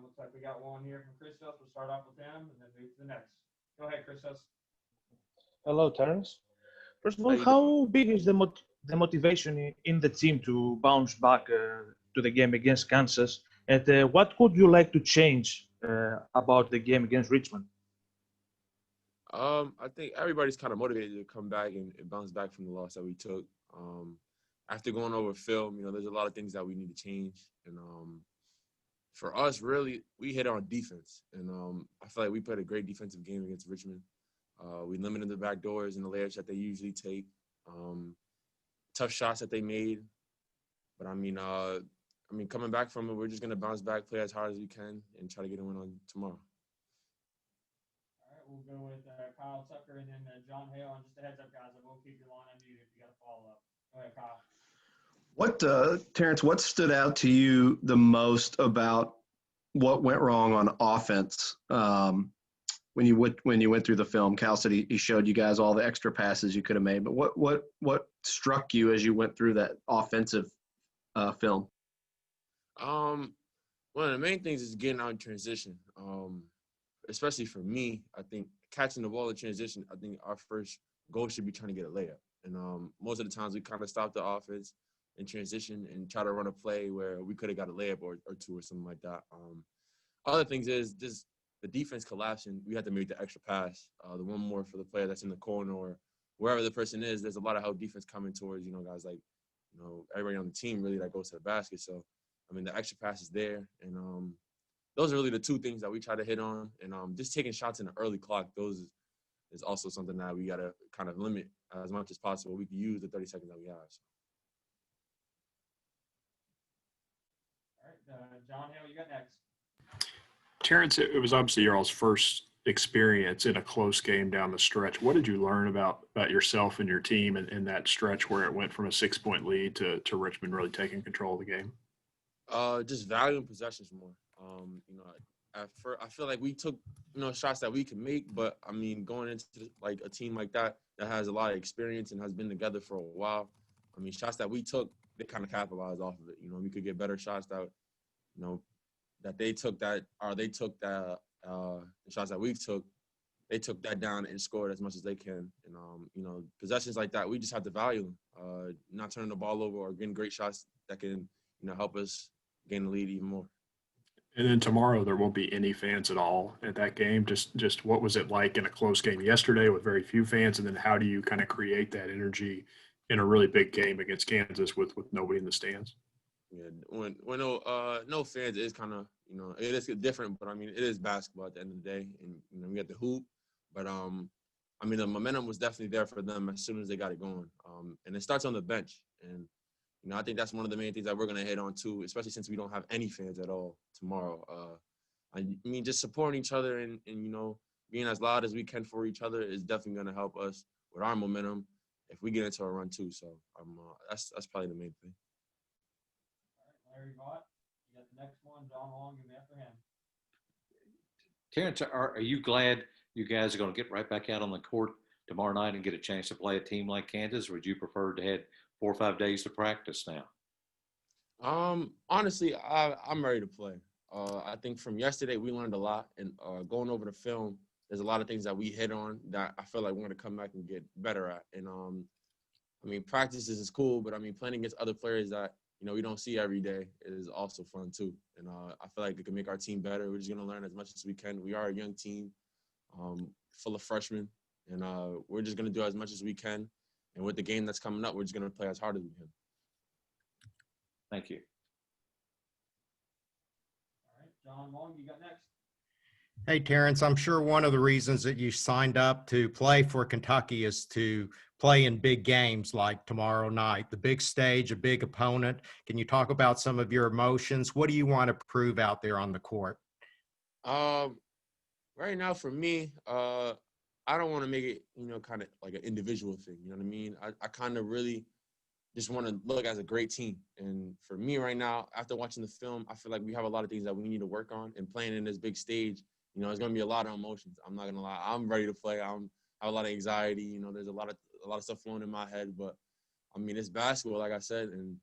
Looks like we got one here from Christos. We'll start off with him and then move to the next. Go ahead, Christos. Hello, Terrence. First of How all, you doing? how big is the motivation in the team to bounce back to the game against Kansas? And what would you like to change about the game against Richmond? I think everybody's kind of motivated to come back and bounce back from the loss that we took. After going over film, there's a lot of things that we need to change. And for us, really, we hit on defense. And I feel like we played a great defensive game against Richmond. We limited the back doors and the layups that they usually take. Tough shots that they made. But coming back from it, we're just gonna bounce back, play as hard as we can, and try to get a win on tomorrow. All right, we'll go with Kyle Tucker and then John Hale. And just a heads up, guys, I will keep your line unmuted if you got a follow up. Go ahead, Kyle. Terrence, what stood out to you the most about what went wrong on offense when you went through the film? Cal said he showed you guys all the extra passes you could have made, but what struck you as you went through that offensive film? One of the main things is getting out in transition. Especially for me, I think catching the ball in transition, I think our first goal should be trying to get a layup. And most of the times we kind of stop the offense in transition and try to run a play where we could have got a layup or two or something like that. Other things is just the defense collapsing. We had to make the extra pass, the one more for the player that's in the corner or wherever the person is. There's a lot of help defense coming towards, guys like, everybody on the team really that goes to the basket. So, the extra pass is there. And those are really the two things that we try to hit on. And just taking shots in the early clock, those is also something that we got to kind of limit as much as possible. We can use the 30 seconds that we have. So. All right, John Hale, you got next. Terrence, it was obviously your all's first experience in a close game down the stretch. What did you learn about yourself and your team in that stretch where it went from a 6-point lead to Richmond really taking control of the game? Just valuing possessions more. I feel like we took, shots that we can make, but going into like a team like that has a lot of experience and has been together for a while. Shots that we took, they kind of capitalized off of it. We could get better shots that, that they took that, or they took that, the shots that we took, they took that down and scored as much as they can. And, possessions like that, we just have to value them, not turning the ball over or getting great shots that can, help us gain the lead even more. And then tomorrow there won't be any fans at all at that game. Just what was it like in a close game yesterday with very few fans, and then how do you kind of create that energy in a really big game against Kansas with nobody in the stands? Yeah, when no fans is kind of it is different, but it is basketball at the end of the day, and we got the hoop, but the momentum was definitely there for them as soon as they got it going, and it starts on the bench, and I think that's one of the main things that we're gonna hit on too, especially since we don't have any fans at all tomorrow. Just supporting each other and being as loud as we can for each other is definitely gonna help us with our momentum if we get into a run too. So that's probably the main thing. All right, Larry Vaught, you got the next one. John Long, give me after him. Terrence, are you glad you guys are going to get right back out on the court tomorrow night and get a chance to play a team like Kansas? Or would you prefer to have 4 or 5 days to practice now? Honestly, I'm ready to play. I think from yesterday we learned a lot, and going over the film, there's a lot of things that we hit on that I feel like we're going to come back and get better at. And practices is cool, but playing against other players that we don't see every day is also fun too. And I feel like it can make our team better. We're just going to learn as much as we can. We are a young team, full of freshmen, and we're just going to do as much as we can. And with the game that's coming up, we're just going to play as hard as we can. Thank you. All right, John Long, you got next. Hey, Terrence, I'm sure one of the reasons that you signed up to play for Kentucky is to play in big games like tomorrow night, the big stage, a big opponent. Can you talk about some of your emotions? What do you want to prove out there on the court? Right now for me, I don't want to make it, kind of like an individual thing. You know what I mean? I kind of really just want to look as a great team. And for me right now, after watching the film, I feel like we have a lot of things that we need to work on. And playing in this big stage, it's going to be a lot of emotions. I'm not going to lie. I'm ready to play. I have a lot of anxiety. There's a lot of stuff flowing in my head. But, it's basketball, like I said. And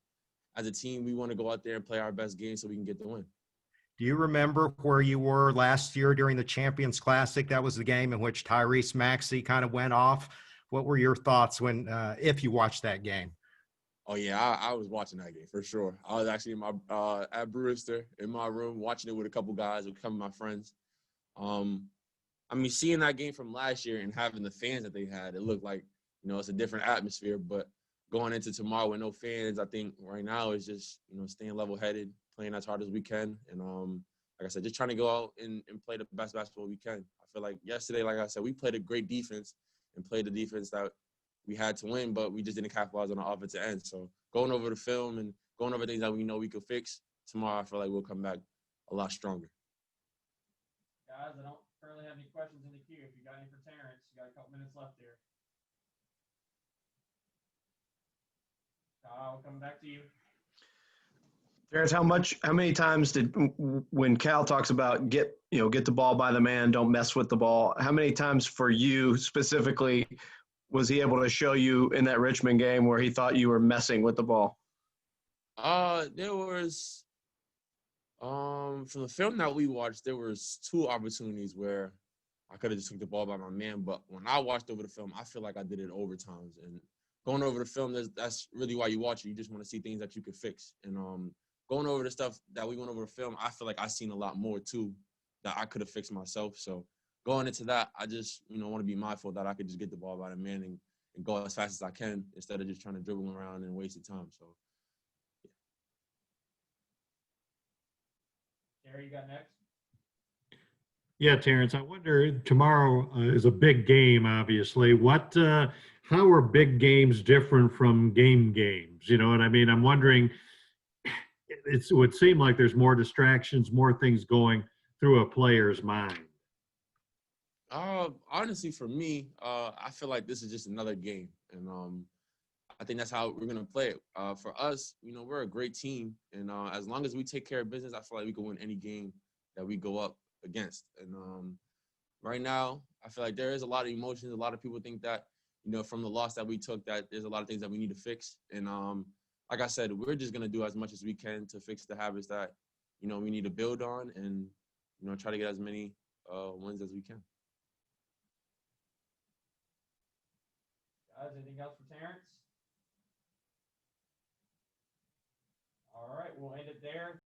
as a team, we want to go out there and play our best game so we can get the win. Do you remember where you were last year during the Champions Classic? That was the game in which Tyrese Maxey kind of went off. What were your thoughts when, if you watched that game? Oh yeah, I was watching that game for sure. I was actually in my at Brewster in my room watching it with a couple guys, with a couple of my friends. I mean, seeing that game from last year and having the fans that they had, it looked like, it's a different atmosphere. But going into tomorrow with no fans, I think right now is just, staying level-headed, playing as hard as we can. And like I said, just trying to go out and play the best basketball we can. I feel like yesterday, like I said, we played a great defense and played the defense that we had to win, but we just didn't capitalize on the offensive end. So going over the film and going over things that we know we could fix, tomorrow I feel like we'll come back a lot stronger. Guys, I don't currently have any questions in the queue. If you got any for Terrence, you got a couple minutes left here. Kyle, coming back to you. Terrence, how many times when Cal talks about get the ball by the man, don't mess with the ball, how many times for you specifically was he able to show you in that Richmond game where he thought you were messing with the ball? There was from the film that we watched, there was 2 opportunities where I could have just took the ball by my man. But when I watched over the film, I feel like I did it overtimes. And going over the film, that's really why you watch it. You just want to see things that you could fix. And going over the stuff that we went over the film, I feel like I seen a lot more too that I could have fixed myself. So going into that, I just want to be mindful that I could just get the ball by the man and go as fast as I can instead of just trying to dribble around and wasting time. So. Terry, you got next? Yeah, Terrence, I wonder, tomorrow is a big game, obviously. How are big games different from games? You know what I mean? I'm wondering, it would seem like there's more distractions, more things going through a player's mind. Honestly, for me, I feel like this is just another game. And I think that's how we're going to play it. For us, we're a great team. And as long as we take care of business, I feel like we can win any game that we go up against. And right now, I feel like there is a lot of emotions. A lot of people think that, from the loss that we took, that there's a lot of things that we need to fix. And like I said, we're just going to do as much as we can to fix the habits that, we need to build on and, try to get as many wins as we can. Guys, anything else for Terrence? All right, we'll end it there.